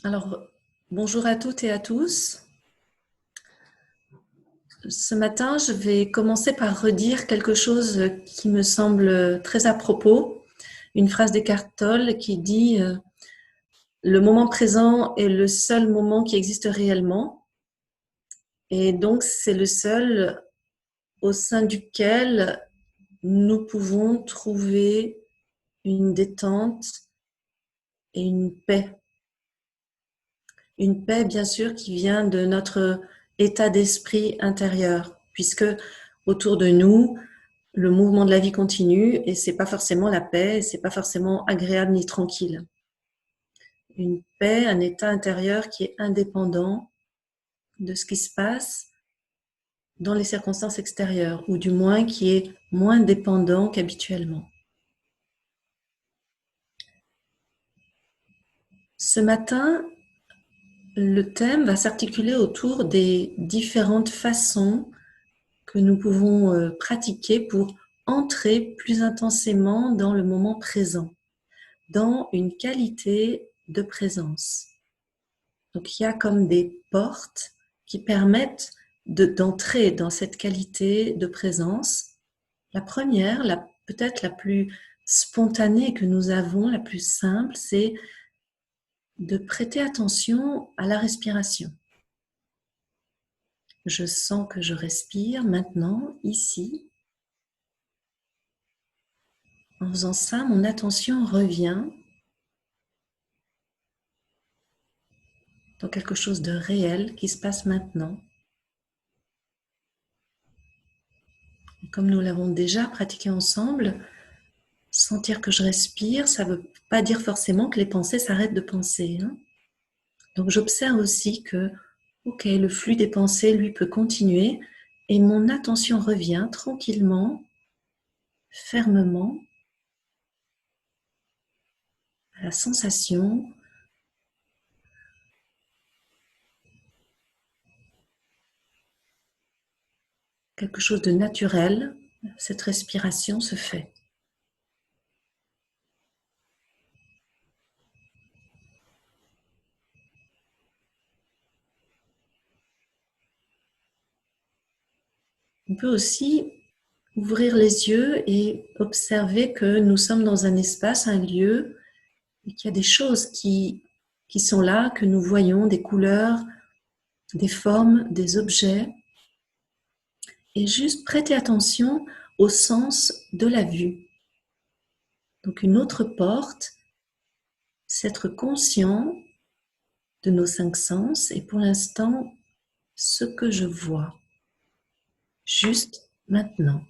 Alors, bonjour à toutes et à tous. Ce matin, je vais commencer par redire quelque chose qui me semble très à propos, une phrase d'Eckhart Tolle qui dit le moment présent est le seul moment qui existe réellement, et donc c'est le seul au sein duquel nous pouvons trouver une détente et une paix. Une paix, bien sûr, qui vient de notre état d'esprit intérieur, puisque autour de nous, le mouvement de la vie continue et c'est pas forcément la paix, c'est pas forcément agréable ni tranquille. Une paix, un état intérieur qui est indépendant de ce qui se passe dans les circonstances extérieures, ou du moins qui est moins dépendant qu'habituellement. Ce matin, le thème va s'articuler autour des différentes façons que nous pouvons pratiquer pour entrer plus intensément dans le moment présent, dans une qualité de présence. Donc il y a comme des portes qui permettent d'entrer dans cette qualité de présence. La première, peut-être la plus spontanée que nous avons, la plus simple, c'est de prêter attention à la respiration. Je sens que je respire maintenant, ici. En faisant ça, mon attention revient dans quelque chose de réel qui se passe maintenant. Et comme nous l'avons déjà pratiqué ensemble, sentir que je respire, ça ne veut pas dire forcément que les pensées s'arrêtent de penser. Donc j'observe aussi que, ok, le flux des pensées, lui, peut continuer et mon attention revient tranquillement, fermement, à la sensation quelque chose de naturel, cette respiration se fait. On peut aussi ouvrir les yeux et observer que nous sommes dans un espace, un lieu, et qu'il y a des choses qui sont là, que nous voyons, des couleurs, des formes, des objets, et juste prêter attention au sens de la vue. Donc une autre porte, c'est être conscient de nos 5 sens, et pour l'instant, ce que je vois, juste maintenant,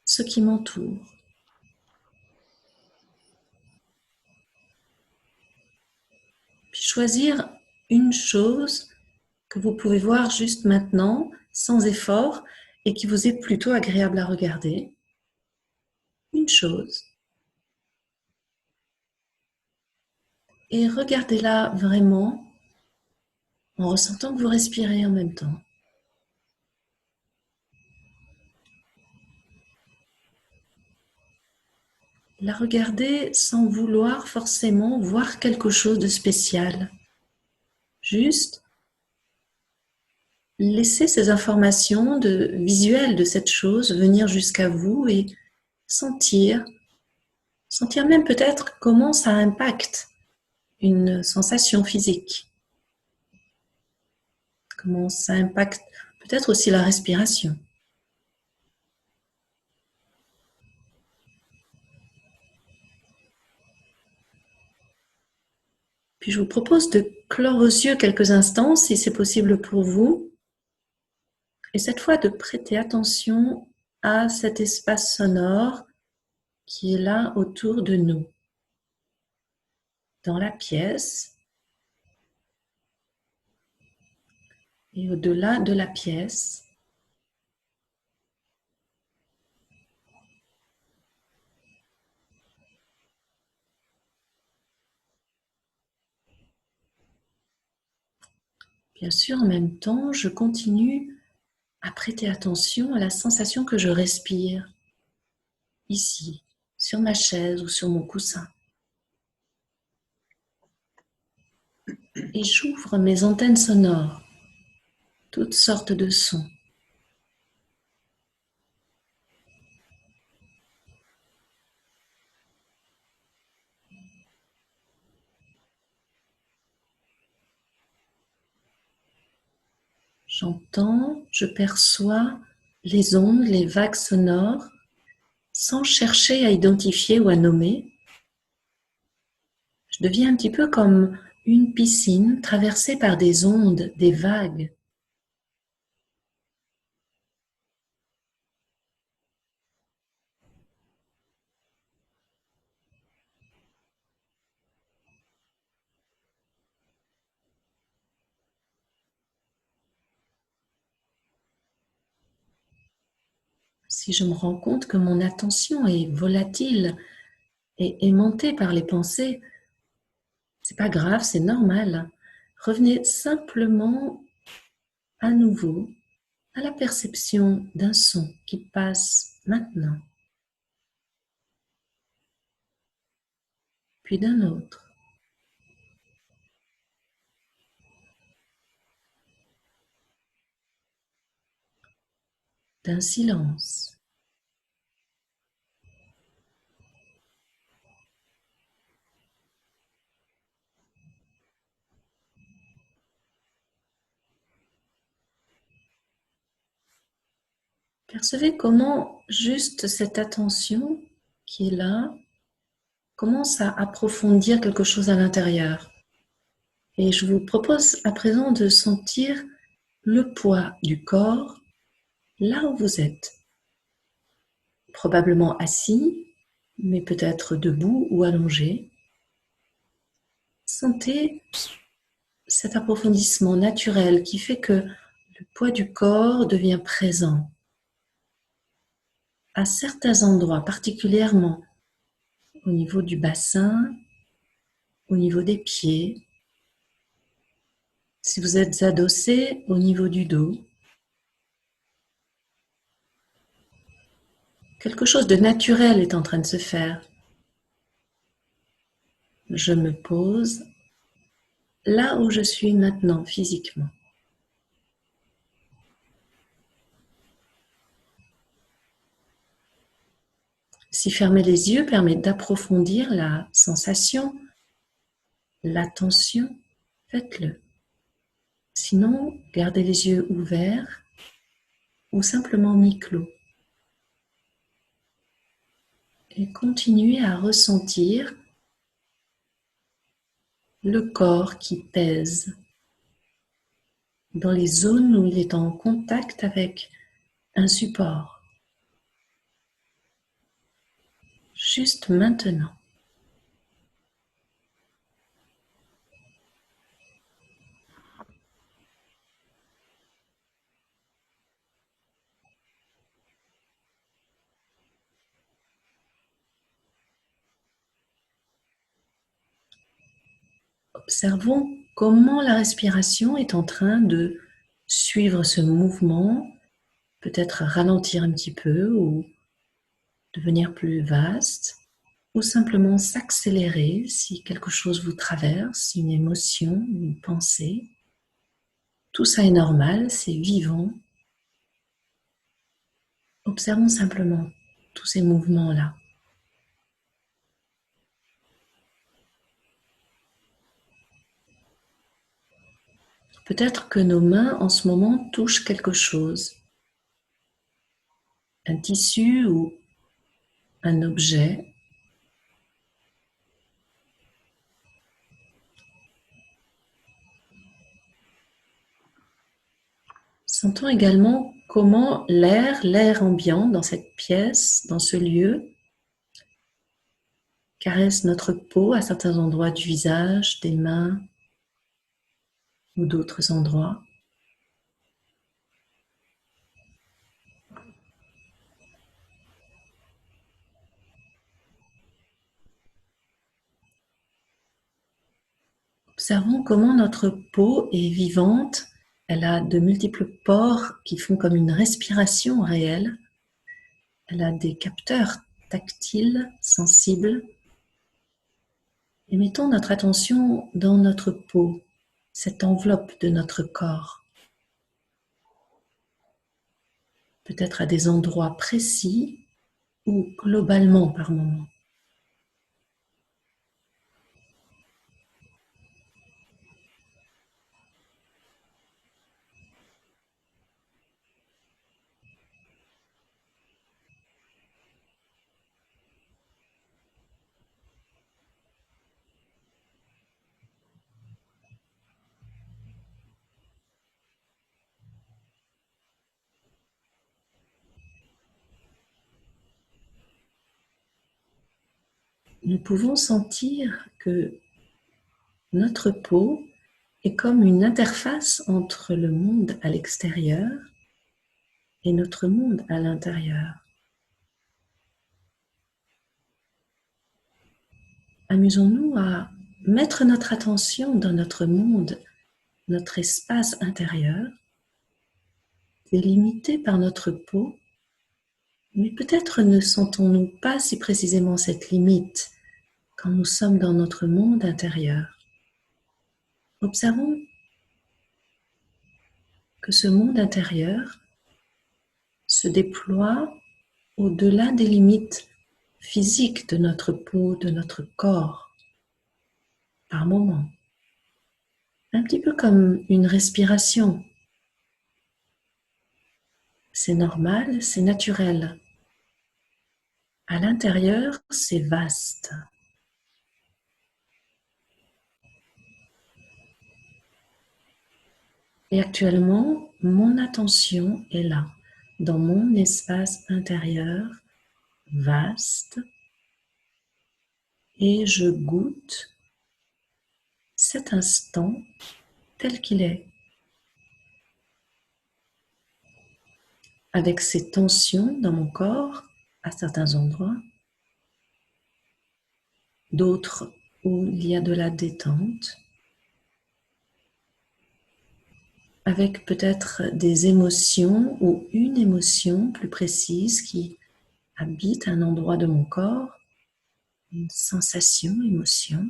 ce qui m'entoure. Puis choisir une chose que vous pouvez voir juste maintenant, sans effort, et qui vous est plutôt agréable à regarder. Une chose. Et regardez-la vraiment en ressentant que vous respirez en même temps. La regardez sans vouloir forcément voir quelque chose de spécial. Juste laissez ces informations visuelles de cette chose venir jusqu'à vous et sentir même peut-être comment ça impacte une sensation physique. Comment ça impacte peut-être aussi la respiration. Puis je vous propose de clore vos yeux quelques instants, si c'est possible pour vous, et cette fois de prêter attention à cet espace sonore qui est là autour de nous, dans la pièce et au-delà de la pièce. Bien sûr, en même temps, je continue à prêter attention à la sensation que je respire ici, sur ma chaise ou sur mon coussin. et j'ouvre mes antennes sonores, toutes sortes de sons. J'entends, je perçois les ondes, les vagues sonores, sans chercher à identifier ou à nommer. Je deviens un petit peu comme une piscine traversée par des ondes, des vagues. Si je me rends compte que mon attention est volatile et aimantée par les pensées, c'est pas grave, c'est normal. Revenez simplement à nouveau à la perception d'un son qui passe maintenant, puis d'un autre, d'un silence. Percevez comment juste cette attention qui est là commence à approfondir quelque chose à l'intérieur. Et je vous propose à présent de sentir le poids du corps là où vous êtes. Probablement assis, mais peut-être debout ou allongé. Sentez cet approfondissement naturel qui fait que le poids du corps devient présent à certains endroits, particulièrement au niveau du bassin, au niveau des pieds. Si vous êtes adossé, au niveau du dos. Quelque chose de naturel est en train de se faire. Je me pose là où je suis maintenant physiquement. Si fermer les yeux permet d'approfondir la sensation, l'attention, faites-le. Sinon, gardez les yeux ouverts ou simplement mi-clos. Et continuez à ressentir le corps qui pèse dans les zones où il est en contact avec un support. Juste maintenant. Observons comment la respiration est en train de suivre ce mouvement, peut-être ralentir un petit peu ou devenir plus vaste, ou simplement s'accélérer si quelque chose vous traverse, une émotion, une pensée. Tout ça est normal, c'est vivant. Observons simplement tous ces mouvements-là. Peut-être que nos mains en ce moment touchent quelque chose, un tissu ou un objet. Sentons également comment l'air ambiant dans cette pièce, dans ce lieu, caresse notre peau à certains endroits du visage, des mains ou d'autres endroits. Observons comment notre peau est vivante. Elle a de multiples pores qui font comme une respiration réelle. Elle a des capteurs tactiles, sensibles. Et mettons notre attention dans notre peau. cette enveloppe de notre corps, peut-être à des endroits précis ou globalement par moment. Nous pouvons sentir que notre peau est comme une interface entre le monde à l'extérieur et notre monde à l'intérieur. Amusons-nous à mettre notre attention dans notre monde, notre espace intérieur, délimité par notre peau, mais peut-être ne sentons-nous pas si précisément cette limite quand nous sommes dans notre monde intérieur. Observons que ce monde intérieur se déploie au-delà des limites physiques de notre peau, de notre corps, par moments. Un petit peu comme une respiration. C'est normal, c'est naturel. À l'intérieur, c'est vaste. Et actuellement, mon attention est là, dans mon espace intérieur, vaste, et je goûte cet instant tel qu'il est, avec ces tensions dans mon corps à certains endroits, d'autres où il y a de la détente, avec peut-être des émotions ou une émotion plus précise qui habite un endroit de mon corps, une sensation, émotion,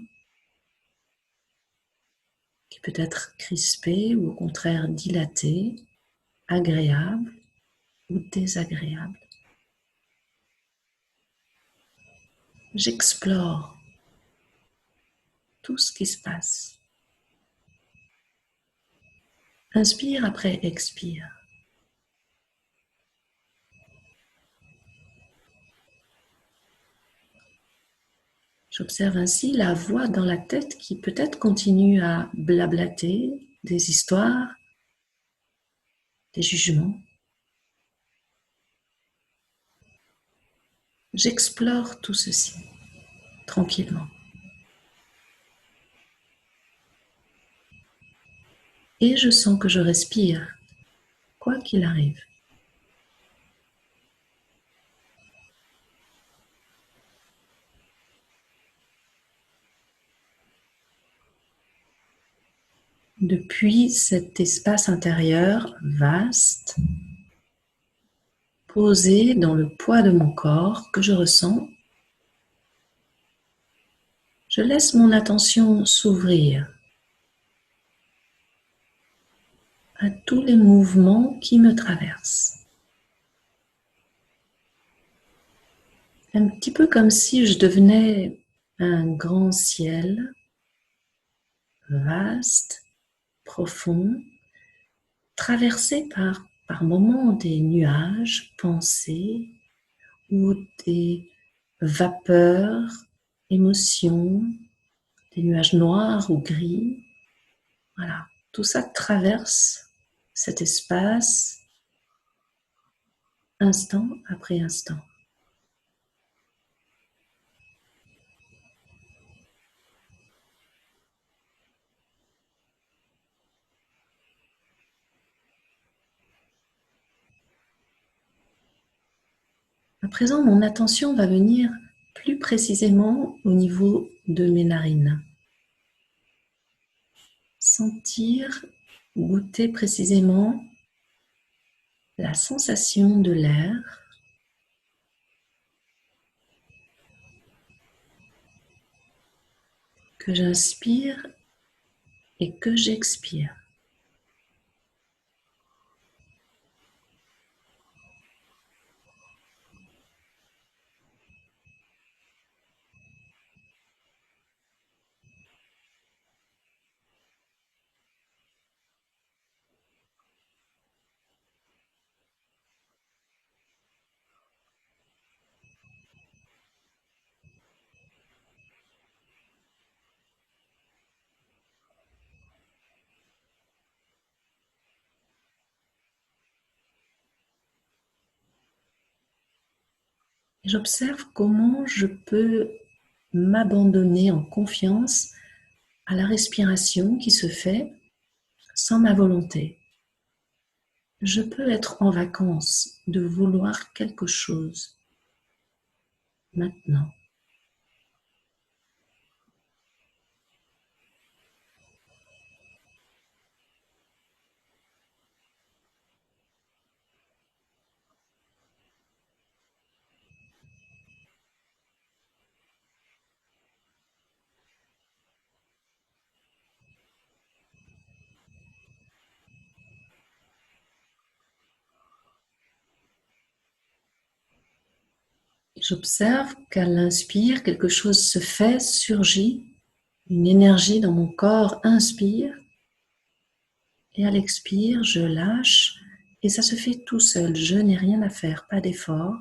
qui peut être crispée ou au contraire dilatée, agréable ou désagréable. J'explore tout ce qui se passe. Inspire après expire. J'observe ainsi la voix dans la tête qui peut-être continue à blablater des histoires, des jugements. J'explore tout ceci tranquillement. Et je sens que je respire, quoi qu'il arrive. Depuis cet espace intérieur vaste, posé dans le poids de mon corps que je ressens, je laisse mon attention s'ouvrir à tous les mouvements qui me traversent. Un petit peu comme si je devenais un grand ciel, vaste, profond, traversé par moments des nuages pensés ou des vapeurs, émotions, des nuages noirs ou gris. Voilà, tout ça traverse cet espace instant après instant. À présent, mon attention va venir plus précisément au niveau de mes narines. Sentir, goûter précisément la sensation de l'air que j'inspire et que j'expire. J'observe comment je peux m'abandonner en confiance à la respiration qui se fait sans ma volonté. Je peux être en vacances de vouloir quelque chose maintenant. J'observe qu'à l'inspire, quelque chose se fait, surgit, une énergie dans mon corps inspire, et à l'expire, je lâche, et ça se fait tout seul. Je n'ai rien à faire, pas d'effort,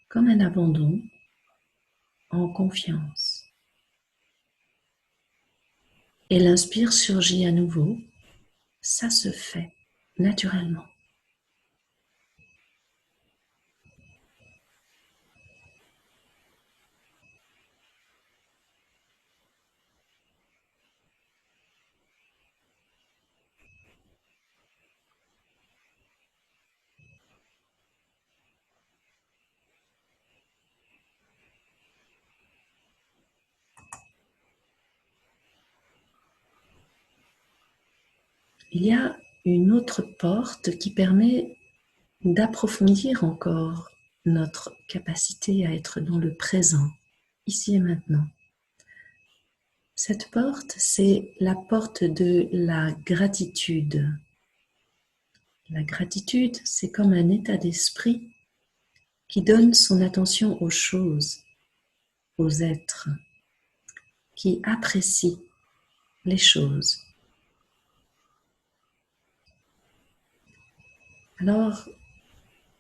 comme un abandon, en confiance. Et l'inspire surgit à nouveau, ça se fait naturellement. Il y a une autre porte qui permet d'approfondir encore notre capacité à être dans le présent, ici et maintenant. Cette porte, c'est la porte de la gratitude. La gratitude, c'est comme un état d'esprit qui donne son attention aux choses, aux êtres, qui apprécie les choses. Alors,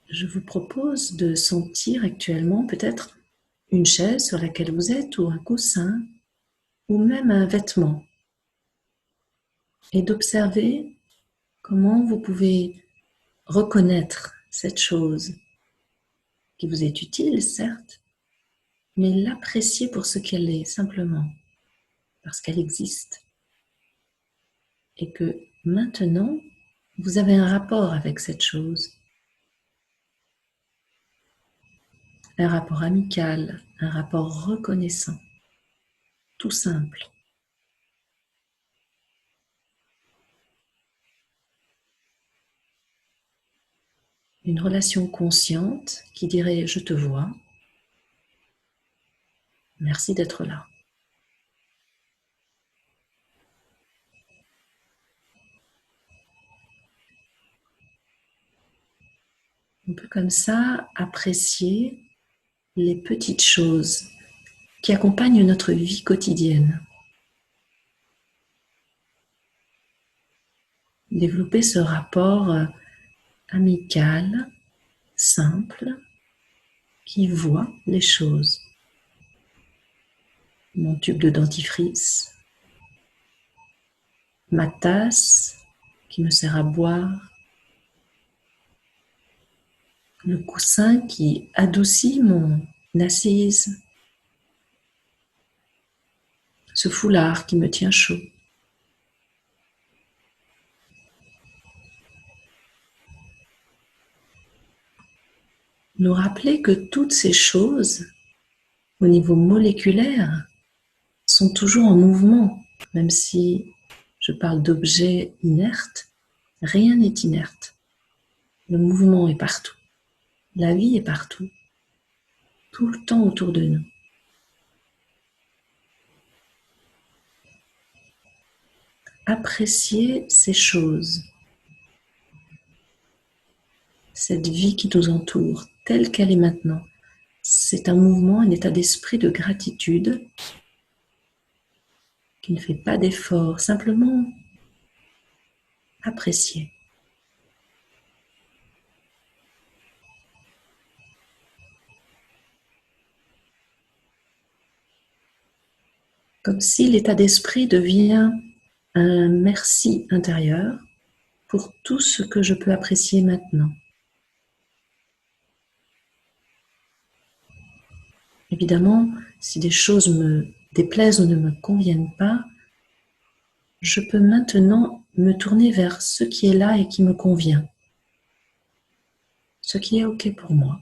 je vous propose de sentir actuellement peut-être une chaise sur laquelle vous êtes ou un coussin ou même un vêtement et d'observer comment vous pouvez reconnaître cette chose qui vous est utile, certes, mais l'apprécier pour ce qu'elle est, simplement, parce qu'elle existe. Et que maintenant, vous avez un rapport avec cette chose. Un rapport amical, un rapport reconnaissant, tout simple. Une relation consciente qui dirait « je te vois, merci d'être là ». On peut comme ça apprécier les petites choses qui accompagnent notre vie quotidienne. Développer ce rapport amical, simple, qui voit les choses. Mon tube de dentifrice, ma tasse qui me sert à boire, le coussin qui adoucit mon assise, ce foulard qui me tient chaud. Nous rappeler que toutes ces choses, au niveau moléculaire, sont toujours en mouvement, même si je parle d'objets inertes, rien n'est inerte. Le mouvement est partout. La vie est partout, tout le temps autour de nous. apprécier ces choses, cette vie qui nous entoure, telle qu'elle est maintenant. C'est un mouvement, un état d'esprit de gratitude qui ne fait pas d'effort, simplement apprécier. Comme si l'état d'esprit devient un merci intérieur pour tout ce que je peux apprécier maintenant. Évidemment, si des choses me déplaisent ou ne me conviennent pas, je peux maintenant me tourner vers ce qui est là et qui me convient, ce qui est OK pour moi,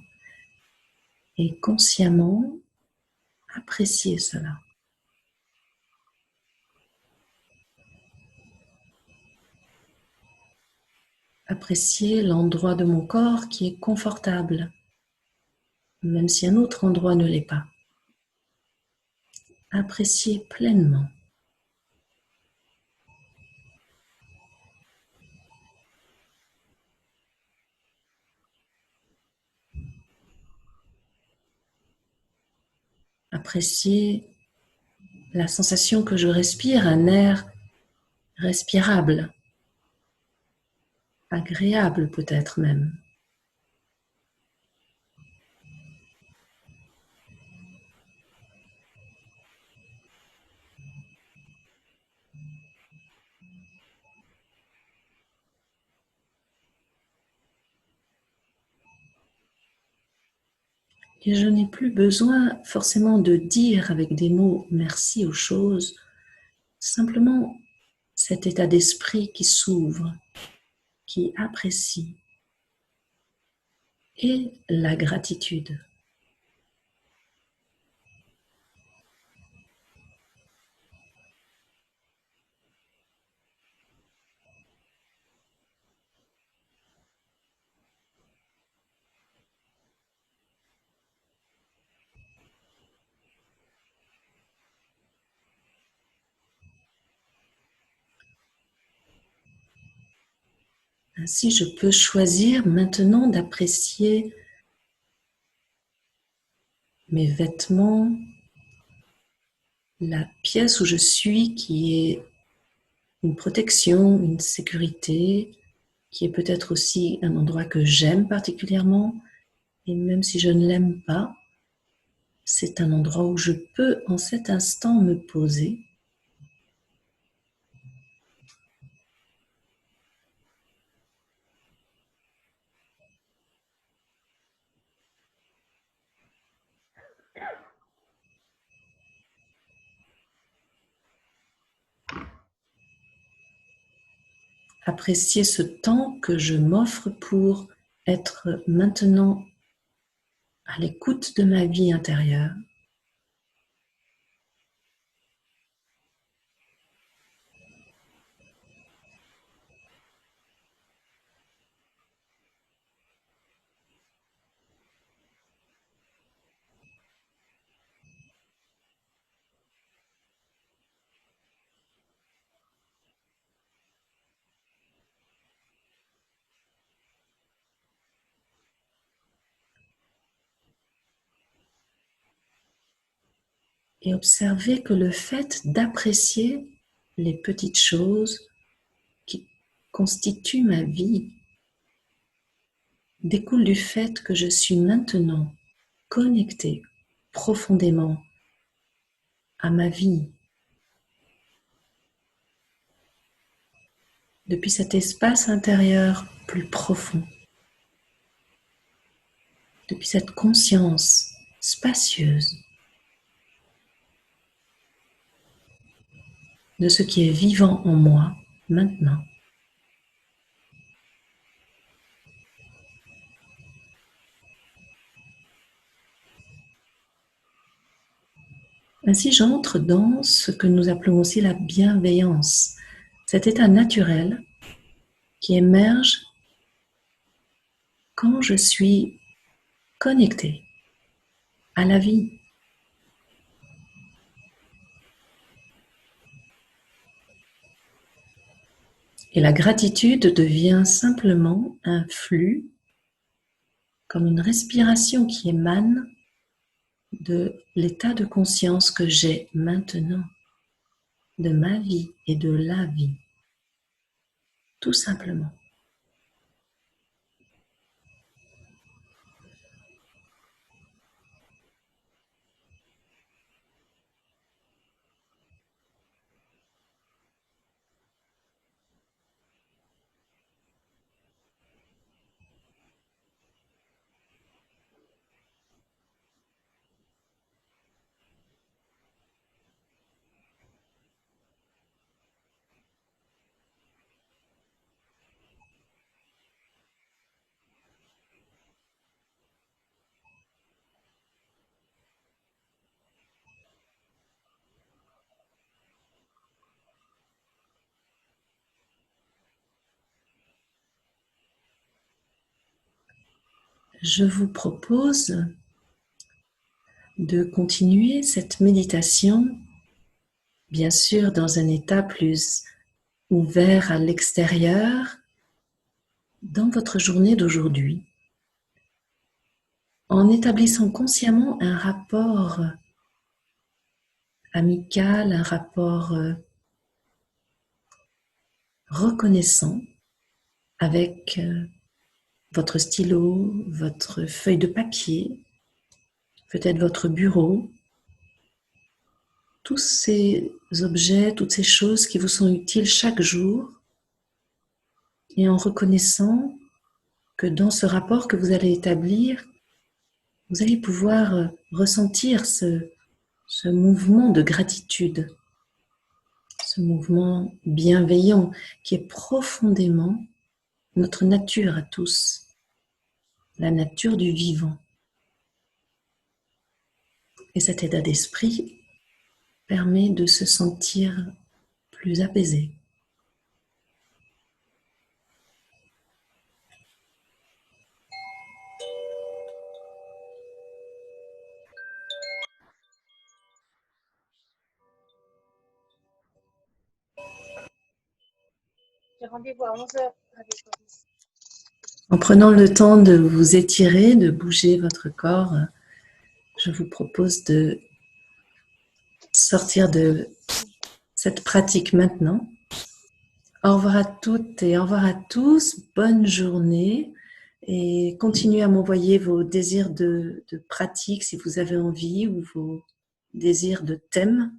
et consciemment apprécier cela. Apprécier l'endroit de mon corps qui est confortable, même si un autre endroit ne l'est pas. Apprécier pleinement. Apprécier la sensation que je respire, un air respirable, agréable peut-être même. Et je n'ai plus besoin forcément de dire avec des mots merci aux choses, simplement cet état d'esprit qui s'ouvre, qui apprécie, et la gratitude. Ainsi, je peux choisir maintenant d'apprécier mes vêtements, la pièce où je suis qui est une protection, une sécurité, qui est peut-être aussi un endroit que j'aime particulièrement, et même si je ne l'aime pas, c'est un endroit où je peux en cet instant me poser. Apprécier ce temps que je m'offre pour être maintenant à l'écoute de ma vie intérieure. Et observer que le fait d'apprécier les petites choses qui constituent ma vie découle du fait que je suis maintenant connectée profondément à ma vie. Depuis cet espace intérieur plus profond, depuis cette conscience spacieuse de ce qui est vivant en moi maintenant. Ainsi, j'entre dans ce que nous appelons aussi la bienveillance, cet état naturel qui émerge quand je suis connectée à la vie. Et la gratitude devient simplement un flux, comme une respiration qui émane de l'état de conscience que j'ai maintenant, de ma vie et de la vie, tout simplement. Je vous propose de continuer cette méditation, bien sûr dans un état plus ouvert à l'extérieur, dans votre journée d'aujourd'hui, en établissant consciemment un rapport amical, un rapport reconnaissant avec votre stylo, votre feuille de papier, peut-être votre bureau, tous ces objets, toutes ces choses qui vous sont utiles chaque jour, et en reconnaissant que dans ce rapport que vous allez établir, vous allez pouvoir ressentir ce mouvement de gratitude, ce mouvement bienveillant qui est profondément notre nature à tous, la nature du vivant. Et cet état d'esprit permet de se sentir plus apaisé. J'ai rendez-vous à 11h avec Boris. En prenant le temps de vous étirer, de bouger votre corps, je vous propose de sortir de cette pratique maintenant. Au revoir à toutes et au revoir à tous. Bonne journée et continuez à m'envoyer vos désirs de pratique si vous avez envie ou vos désirs de thème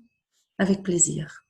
avec plaisir.